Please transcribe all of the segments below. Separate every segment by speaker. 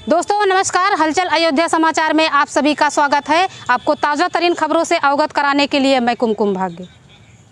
Speaker 1: दोस्तों नमस्कार, हलचल अयोध्या समाचार में आप सभी का स्वागत है। आपको ताज़ा तरीन खबरों से अवगत कराने के लिए मैं कुमकुम भाग्य।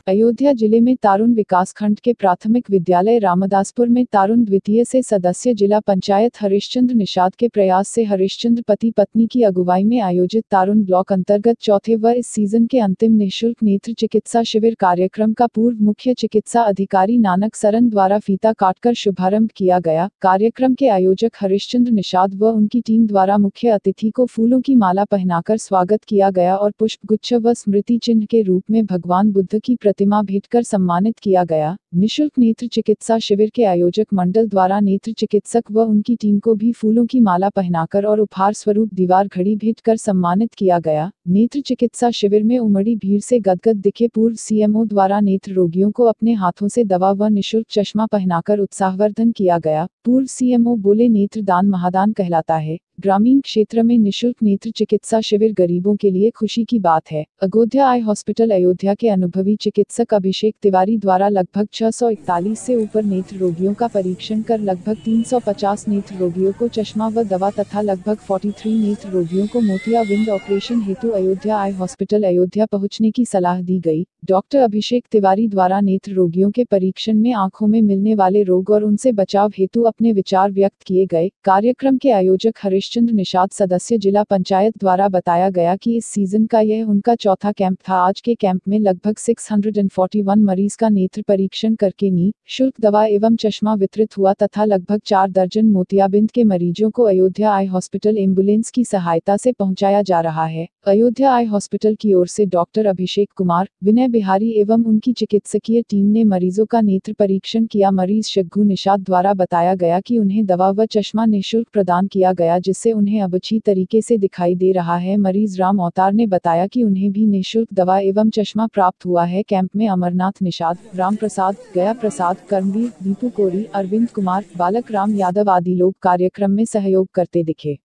Speaker 2: अयोध्या जिले में तारुण विकासखंड के प्राथमिक विद्यालय रामदासपुर में तारुण द्वितीय से सदस्य जिला पंचायत हरिश्चंद्र निषाद के प्रयास से हरिश्चंद्र पति पत्नी की अगुवाई में आयोजित तारुण ब्लॉक अंतर्गत चौथे व इस सीजन के अंतिम निःशुल्क नेत्र चिकित्सा शिविर कार्यक्रम का पूर्व मुख्य चिकित्सा अधिकारी नानक सरन द्वारा फीता काटकर शुभारंभ किया गया। कार्यक्रम के आयोजक हरिश्चंद्र निषाद व उनकी टीम द्वारा मुख्य अतिथि को फूलों की माला पहनाकर स्वागत किया गया और पुष्प गुच्छ व स्मृति चिन्ह के रूप में भगवान बुद्ध की प्रतिमा भेंट कर सम्मानित किया गया। निःशुल्क नेत्र चिकित्सा शिविर के आयोजक मंडल द्वारा नेत्र चिकित्सक व उनकी टीम को भी फूलों की माला पहनाकर और उपहार स्वरूप दीवार घड़ी भेंट कर सम्मानित किया गया। नेत्र चिकित्सा शिविर में उमड़ी भीड़ से गदगद दिखे पूर्व सीएमओ द्वारा नेत्र रोगियों को अपने हाथों से दवा व निःशुल्क चश्मा पहनाकर उत्साहवर्धन किया गया। पूर्व सीएमओ बोले, नेत्र दान महादान कहलाता है। ग्रामीण क्षेत्र में निःशुल्क नेत्र चिकित्सा शिविर गरीबों के लिए खुशी की बात है। अयोध्या आई हॉस्पिटल अयोध्या के अनुभवी चिकित्सक अभिषेक तिवारी द्वारा लगभग 641 से ऊपर नेत्र रोगियों का परीक्षण कर लगभग 350 नेत्र रोगियों को चश्मा व दवा तथा लगभग 43 नेत्र रोगियों को मोतिया बिंद ऑपरेशन हेतु अयोध्या आई हॉस्पिटल अयोध्या पहुंचने की सलाह दी गई। डॉक्टर अभिषेक तिवारी द्वारा नेत्र रोगियों के परीक्षण में आंखों में मिलने वाले रोग और उनसे बचाव हेतु अपने विचार व्यक्त किए गए। कार्यक्रम के आयोजक हरिश्चंद्र निषाद सदस्य जिला पंचायत द्वारा बताया गया कि इस सीजन का यह उनका चौथा कैंप था। आज के कैंप में लगभग 641 मरीज का नेत्र परीक्षण करके निःशुल्क दवा एवं चश्मा वितरित हुआ तथा लगभग 4 दर्जन मोतियाबिंद के मरीजों को अयोध्या आई हॉस्पिटल एम्बुलेंस की सहायता से पहुंचाया जा रहा है। अयोध्या आई हॉस्पिटल की ओर से डॉक्टर अभिषेक कुमार, विनय बिहारी एवं उनकी चिकित्सकीय टीम ने मरीजों का नेत्र परीक्षण किया। मरीज शग्गू निषाद द्वारा बताया गया कि उन्हें दवा व चश्मा निःशुल्क प्रदान किया गया, जिससे उन्हें अब अच्छी तरीके से दिखाई दे रहा है। मरीज राम अवतार ने बताया कि उन्हें भी निःशुल्क दवा एवं चश्मा प्राप्त हुआ है। कैंप में अमरनाथ निषाद, राम प्रसाद, गया प्रसाद, कर्मवीर, दीपू कोरी, अरविंद कुमार, बालक राम यादव आदि लोग कार्यक्रम में सहयोग करते दिखे।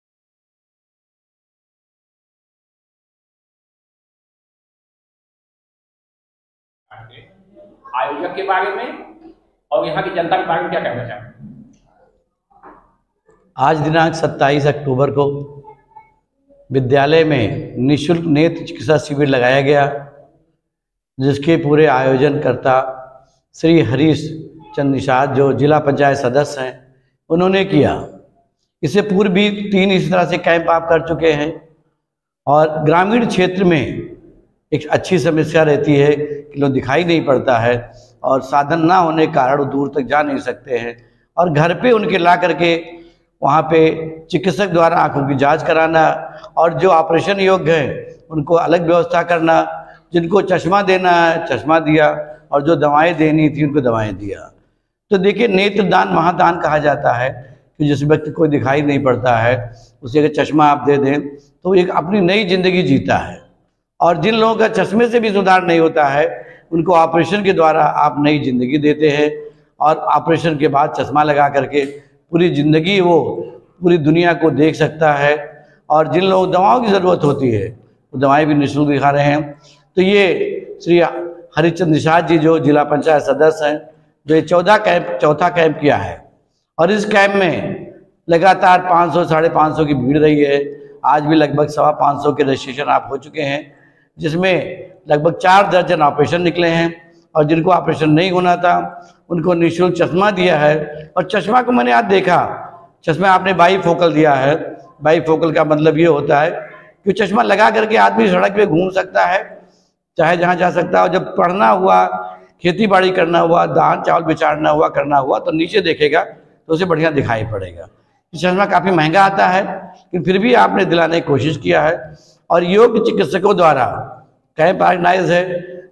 Speaker 3: आयोजक के बारे में और यहाँ की जनता के बारे में क्या कहना चाहते हैं?
Speaker 4: आज दिनांक 27 अक्टूबर को विद्यालय में निःशुल्क नेत्र चिकित्सा शिविर लगाया गया, जिसके पूरे आयोजनकर्ता श्री हरीश चंद्र निषाद जो जिला पंचायत सदस्य हैं उन्होंने किया। इससे पूर्व भी 3 इस तरह से कैंप आप कर चुके हैं। और ग्रामीण क्षेत्र में एक अच्छी समस्या रहती है कि लोग दिखाई नहीं पड़ता है और साधन ना होने के कारण दूर तक जा नहीं सकते हैं, और घर पे उनके ला करके वहाँ पे चिकित्सक द्वारा आंखों की जांच कराना और जो ऑपरेशन योग्य हैं उनको अलग व्यवस्था करना, जिनको चश्मा देना है चश्मा दिया और जो दवाएं देनी थी उनको दवाएं दिया। तो देखिए, नेत्र दान महादान कहा जाता है कि जिस व्यक्ति को दिखाई नहीं पड़ता है उसे अगर चश्मा आप दे दें तो एक अपनी नई जिंदगी जीता है। और जिन लोगों का चश्मे से भी सुधार नहीं होता है उनको ऑपरेशन के द्वारा आप नई जिंदगी देते हैं, और ऑपरेशन के बाद चश्मा लगा करके पूरी ज़िंदगी वो पूरी दुनिया को देख सकता है। और जिन लोगों को दवाओं की ज़रूरत होती है वो दवाएं भी निःशुल्क दिखा रहे हैं। तो ये श्री हरिचंद्र निषाद जी जो जिला पंचायत सदस्य हैं, जो ये चौथा कैंप किया है, और इस कैंप में लगातार 500 साढ़े 500 की भीड़ रही है। आज भी लगभग 525 के रजिस्ट्रेशन आप हो चुके हैं, जिसमें लगभग 4 दर्जन ऑपरेशन निकले हैं, और जिनको ऑपरेशन नहीं होना था उनको निःशुल्क चश्मा दिया है। और चश्मा को मैंने आज देखा, चश्मा आपने बाईफोकल दिया है। बाईफोकल का मतलब ये होता है कि चश्मा लगा करके आदमी सड़क पे घूम सकता है, चाहे जहाँ जा सकता है। और जब पढ़ना हुआ, खेती बाड़ी करना हुआ, धान चावल बिचारना हुआ, करना हुआ, तो नीचे देखेगा तो उसे बढ़िया दिखाई पड़ेगा। ये चश्मा काफ़ी महंगा आता है, लेकिन फिर भी आपने दिलाने की कोशिश किया है। और योग्य चिकित्सकों द्वारा कैंप ऑर्गेनाइज है,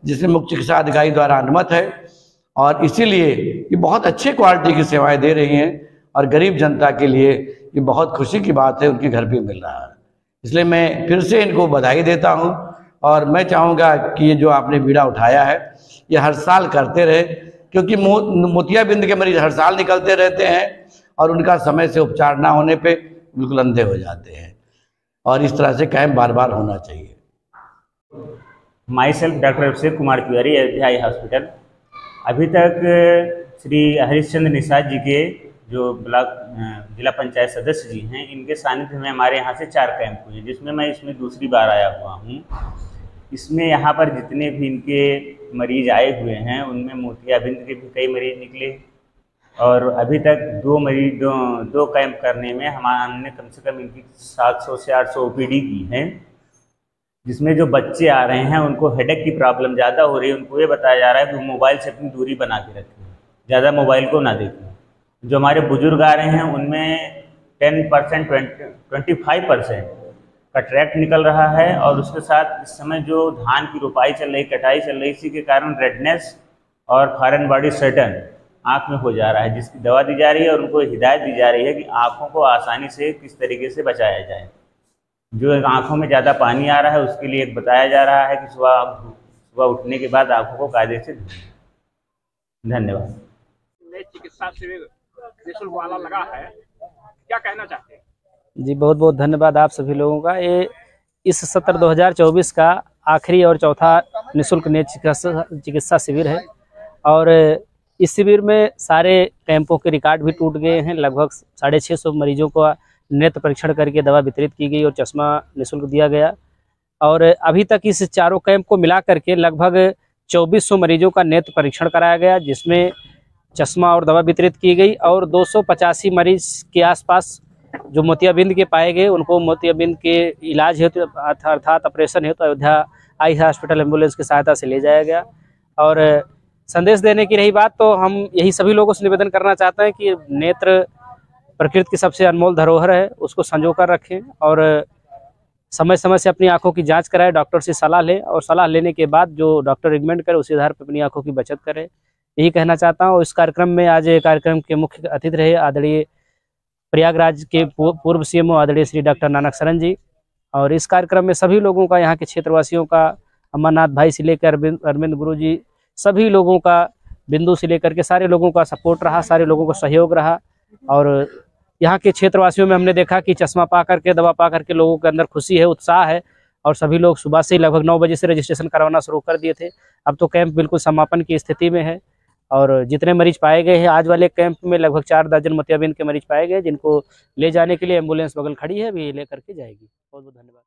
Speaker 4: जिसमें मुख्य चिकित्सा अधिकारी द्वारा अनुमत है, और इसीलिए ये बहुत अच्छे क्वालिटी की सेवाएं दे रही हैं। और गरीब जनता के लिए ये बहुत खुशी की बात है, उनके घर पे मिल रहा है। इसलिए मैं फिर से इनको बधाई देता हूँ, और मैं चाहूँगा कि ये जो आपने बीड़ा उठाया है ये हर साल करते रहे, क्योंकि मोतियाबिंद के मरीज हर साल निकलते रहते हैं और उनका समय से उपचार ना होने पे बिल्कुल अंधे हो जाते हैं, और इस तरह से कैंप बार बार होना चाहिए।
Speaker 5: My self doctor Abhishek Kumar Tiwari, Ayodhya eye hospital. अभी तक श्री हरिश्चंद्र निषाद जी के जो ब्लॉक जिला पंचायत सदस्य जी हैं, इनके सानिध्य में हमारे यहाँ से 4 कैंप हुए, जिसमें मैं इसमें दूसरी बार आया हुआ हूँ। इसमें यहाँ पर जितने भी इनके मरीज आए हुए हैं उनमें मोतियाबिंद के भी कई मरीज निकले, और अभी तक 2 कैंप करने में हमने कम से कम इनकी 700 से 800 ओपीडी की है, जिसमें जो बच्चे आ रहे हैं उनको हेडेक की प्रॉब्लम ज़्यादा हो रही है। उनको ये बताया जा रहा है कि मोबाइल से अपनी दूरी बना के रखें, ज़्यादा मोबाइल को ना देखें। जो हमारे बुजुर्ग आ रहे हैं उनमें 10% 25% का ट्रैक्ट निकल रहा है, और उसके साथ इस समय जो धान की रोपाई चल रही, कटाई चल रही, इसी के कारण रेडनेस और फॉरेन बॉडी सटन आँख में हो जा रहा है, जिसकी दवा दी जा रही है और उनको हिदायत दी जा रही है कि आँखों को आसानी से किस तरीके से बचाया जाए। जो आँखों में ज़्यादा पानी आ रहा है उसके लिए बताया जा रहा है कि सुबह उठने के बाद आँखों को कायदे से धोएं। धन्यवाद।
Speaker 3: चिकित्सा शिविर निःशुल्क वाला लगा है, क्या कहना चाहते हैं?
Speaker 6: जी बहुत बहुत धन्यवाद आप सभी लोगों का। ये इस सत्र 2024 का आखिरी और चौथा निःशुल्क नेत्र चिकित्सा शिविर है, और इस शिविर में सारे कैंपों के रिकॉर्ड भी टूट गए हैं। लगभग 650 मरीजों को नेत्र परीक्षण करके दवा वितरित की गई और चश्मा निःशुल्क दिया गया, और अभी तक इस चारों कैंप को मिला करके लगभग 2400 मरीजों का नेत्र परीक्षण कराया गया, जिसमें चश्मा और दवा वितरित की गई, और 285 मरीज के आसपास जो मोतियाबिंद के पाए गए उनको मोतियाबिंद के इलाज हेतु अर्थात ऑपरेशन हेतु अयोध्या आई हॉस्पिटल एम्बुलेंस की सहायता से ले जाया गया। और संदेश देने की रही बात, तो हम यही सभी लोगों से निवेदन करना चाहते हैं कि नेत्र प्रकृति की सबसे अनमोल धरोहर है, उसको संजो कर रखें और समय समय से अपनी आंखों की जांच कराएं, डॉक्टर से सलाह लें, और सलाह लेने के बाद जो डॉक्टर रिकमेंड करे उसी आधार पर अपनी आंखों की बचत करें। यही कहना चाहता हूँ। इस कार्यक्रम में आज कार्यक्रम के मुख्य अतिथि रहे आदरणीय प्रयागराज के पूर्व सीएमओ आदरणीय श्री डॉक्टर नानक सरन जी, और इस कार्यक्रम में सभी लोगों का, यहाँ के क्षेत्रवासियों का, अमरनाथ भाई से लेकर अरविंद गुरु जी, सभी लोगों का, बिंदु से लेकर के सारे लोगों का सपोर्ट रहा, सारे लोगों का सहयोग रहा। और यहाँ के क्षेत्रवासियों में हमने देखा कि चश्मा पा करके, दवा पा करके लोगों के अंदर खुशी है, उत्साह है, और सभी लोग सुबह से लगभग 9 बजे से रजिस्ट्रेशन करवाना शुरू कर दिए थे। अब तो कैंप बिल्कुल समापन की स्थिति में है, और जितने मरीज पाए गए हैं आज वाले कैंप में लगभग 4 दर्जन मोतियाबिंद के मरीज पाए गए, जिनको ले जाने के लिए एम्बुलेंस बगल खड़ी है, अभी ले करके जाएगी। बहुत बहुत धन्यवाद।